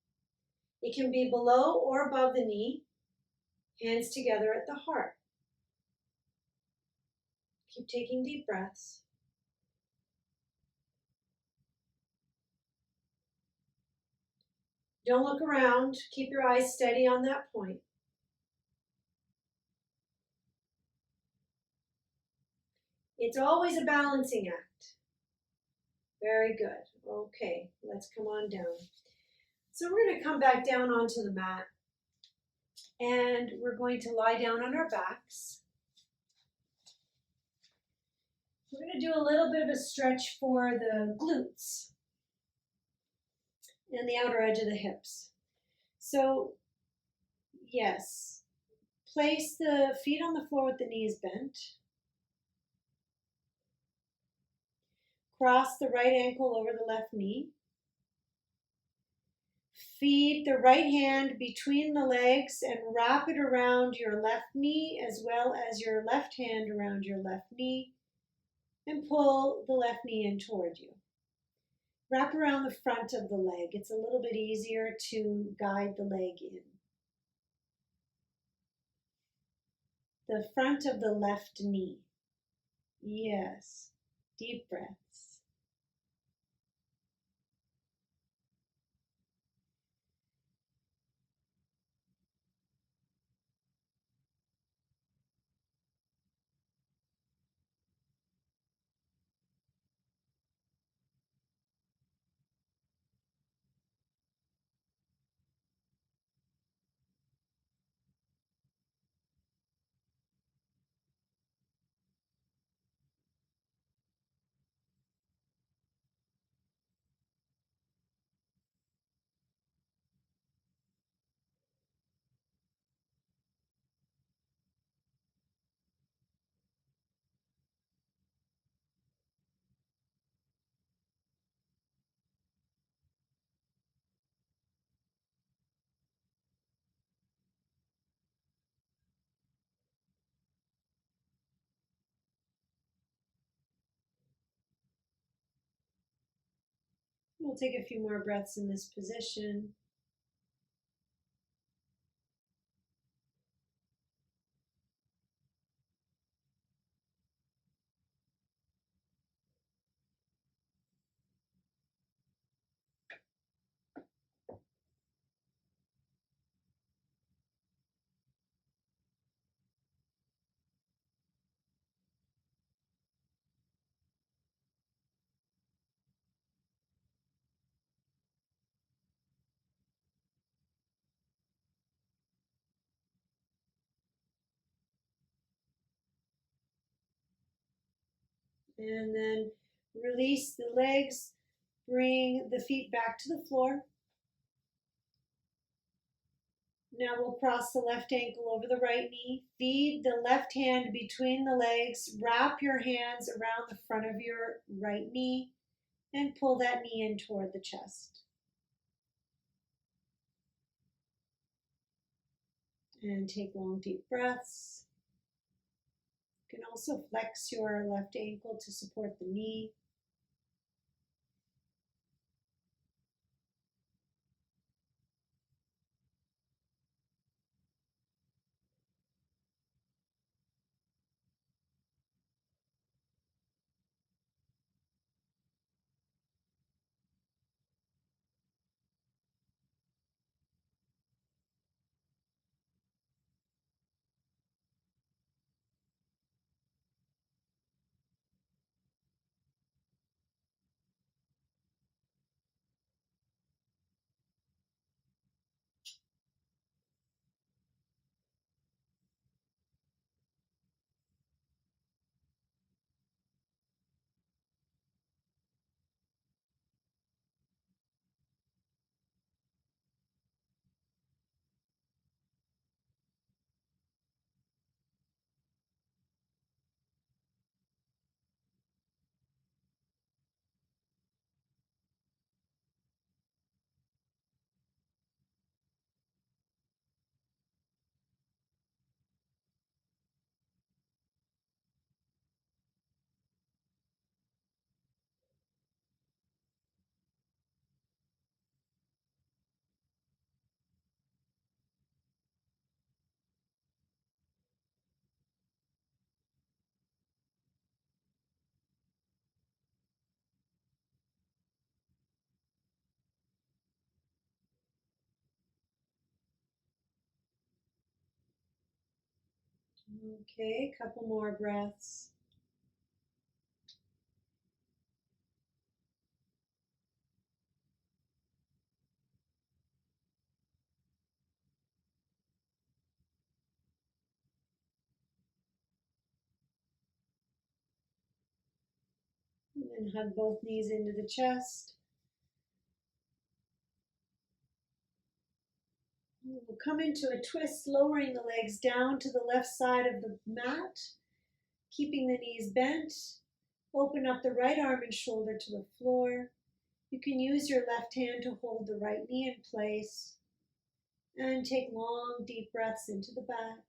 It can be below or above the knee. Hands together at the heart. Keep taking deep breaths. Don't look around. Keep your eyes steady on that point. It's always a balancing act. Very good. Okay, let's come on down. So we're going to come back down onto the mat. And we're going to lie down on our backs. We're going to do a little bit of a stretch for the glutes and the outer edge of the hips. So, yes, place the feet on the floor with the knees bent. Cross the right ankle over the left knee. Feed the right hand between the legs and wrap it around your left knee as well as your left hand around your left knee. And pull the left knee in toward you. Wrap around the front of the leg. It's a little bit easier to guide the leg in. The front of the left knee. Yes. Deep breaths. We'll take a few more breaths in this position. And then release the legs, bring the feet back to the floor. Now we'll cross the left ankle over the right knee. Feed the left hand between the legs. Wrap your hands around the front of your right knee and pull that knee in toward the chest. And take long, deep breaths. You can also flex your left ankle to support the knee. Okay, a couple more breaths. And then hug both knees into the chest. We'll come into a twist, lowering the legs down to the left side of the mat, keeping the knees bent. Open up the right arm and shoulder to the floor. You can use your left hand to hold the right knee in place. And take long, deep breaths into the back.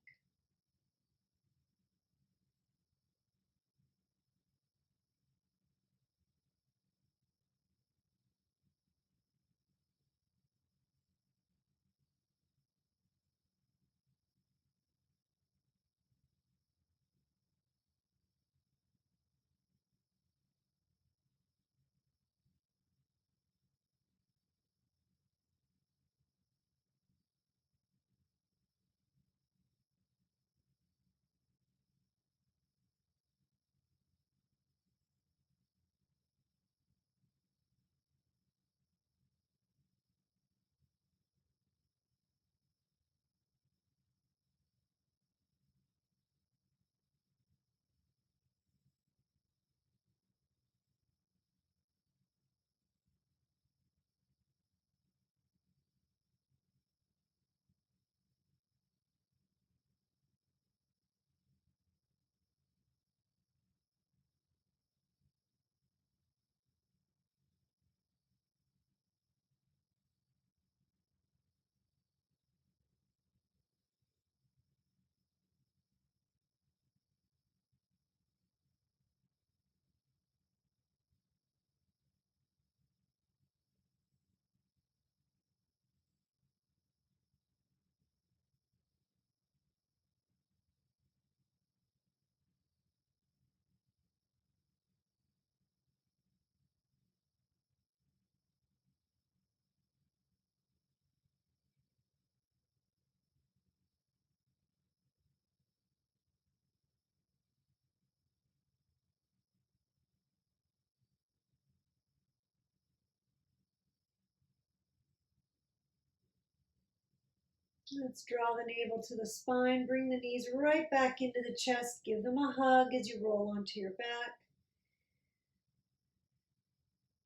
Let's draw the navel to the spine. Bring the knees right back into the chest. Give them a hug as you roll onto your back.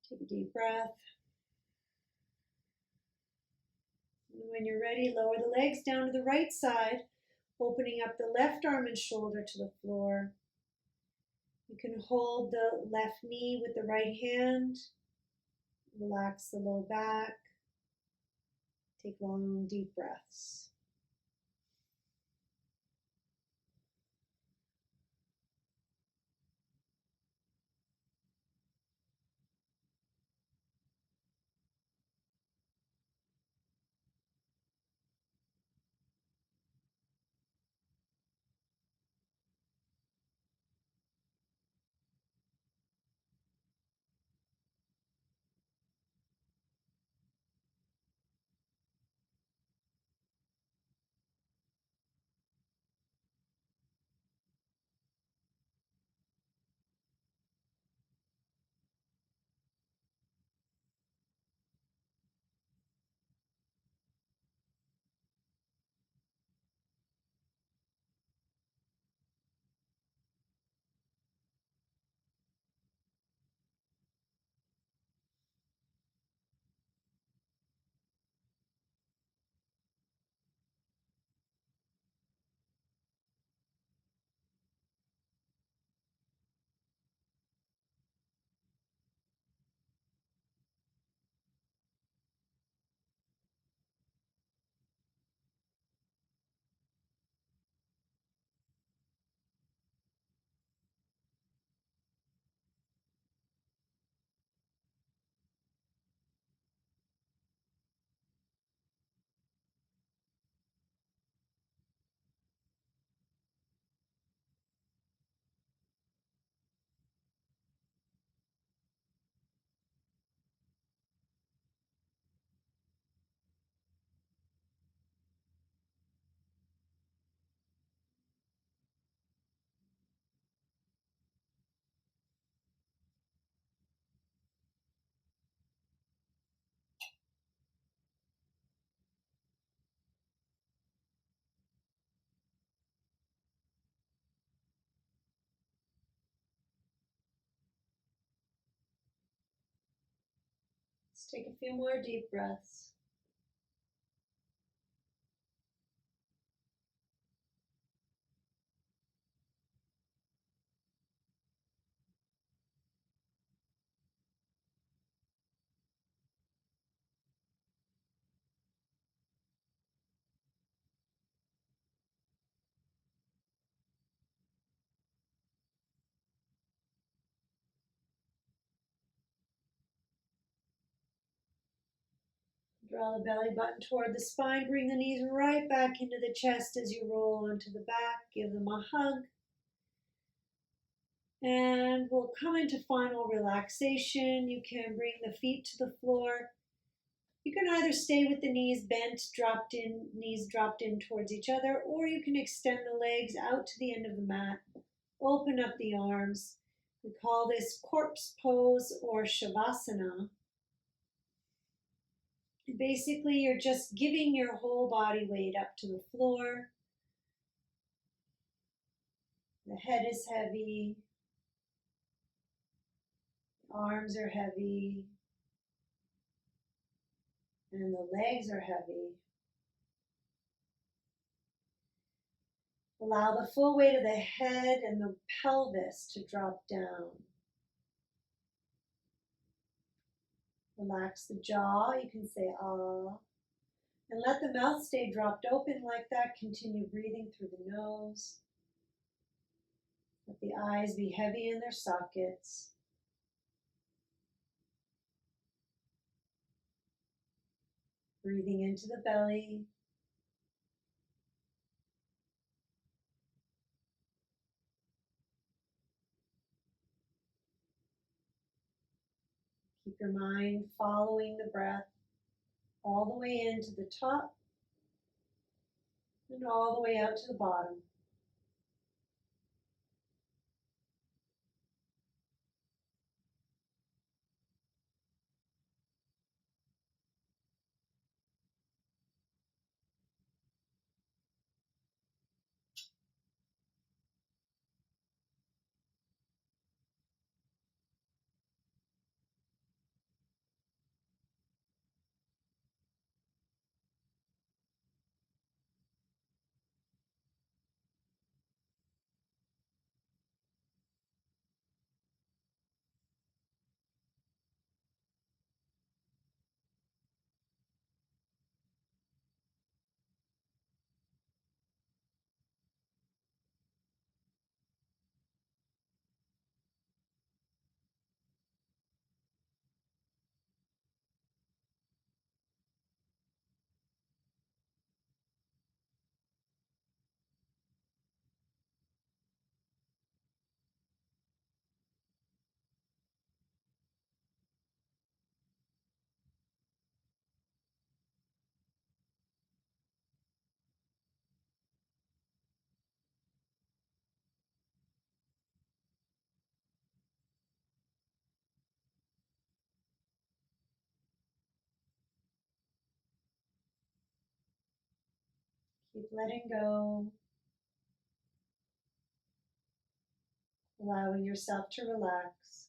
Take a deep breath. And when you're ready, lower the legs down to the right side, opening up the left arm and shoulder to the floor. You can hold the left knee with the right hand. Relax the low back. Take long, deep breaths. Let's take a few more deep breaths. Draw the belly button toward the spine. Bring the knees right back into the chest as you roll onto the back. Give them a hug. And we'll come into final relaxation. You can bring the feet to the floor. You can either stay with the knees bent, knees dropped in towards each other, or you can extend the legs out to the end of the mat. Open up the arms. We call this corpse pose or shavasana. Basically, you're just giving your whole body weight up to the floor. The head is heavy. The arms are heavy. And the legs are heavy. Allow the full weight of the head and the pelvis to drop down. Relax the jaw. You can say ah. And let the mouth stay dropped open like that. Continue breathing through the nose. Let the eyes be heavy in their sockets. Breathing into the belly. Keep your mind following the breath all the way into the top and all the way out to the bottom. Keep letting go, allowing yourself to relax.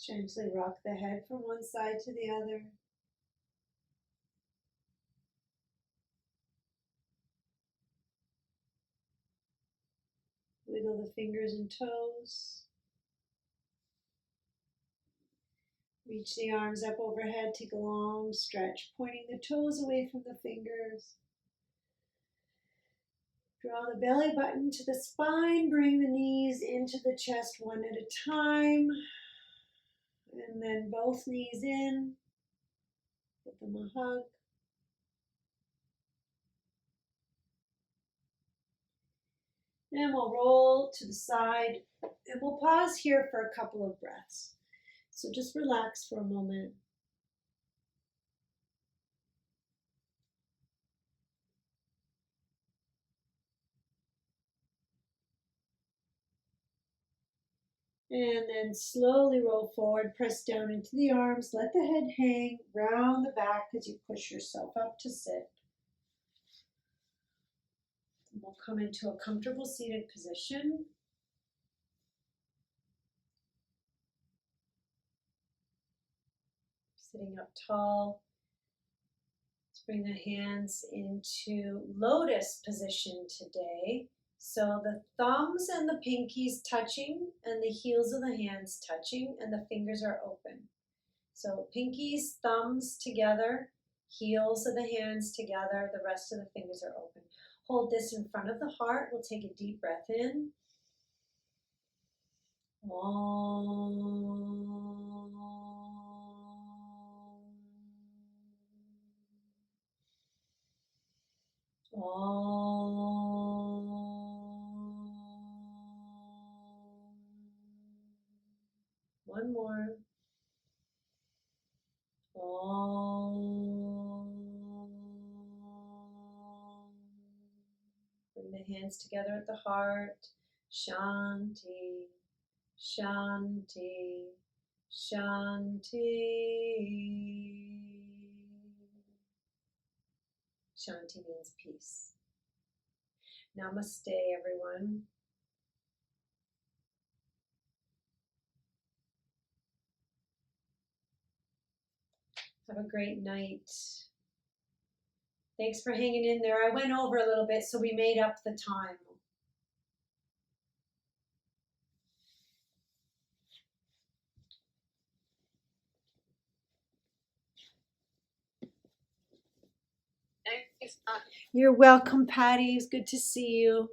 Gently rock the head from one side to the other. Wiggle the fingers and toes. Reach the arms up overhead, take a long stretch, pointing the toes away from the fingers. Draw the belly button to the spine, bring the knees into the chest one at a time. And then both knees in, give them a hug. And we'll roll to the side, and we'll pause here for a couple of breaths. So just relax for a moment. And then slowly roll forward, press down into the arms, let the head hang, round the back as you push yourself up to sit. And we'll come into a comfortable seated position. Sitting up tall. Let's bring the hands into lotus position today. So the thumbs and the pinkies touching and the heels of the hands touching and the fingers are open. So pinkies, thumbs together, heels of the hands together, the rest of the fingers are open. Hold this in front of the heart. We'll take a deep breath in. One more. Bring the hands together at the heart. Shanti, Shanti, Shanti. Shanti means peace. Namaste, everyone. Have a great night. Thanks for hanging in there. I went over a little bit, so we made up the time. You're welcome, Patty. It's good to see you.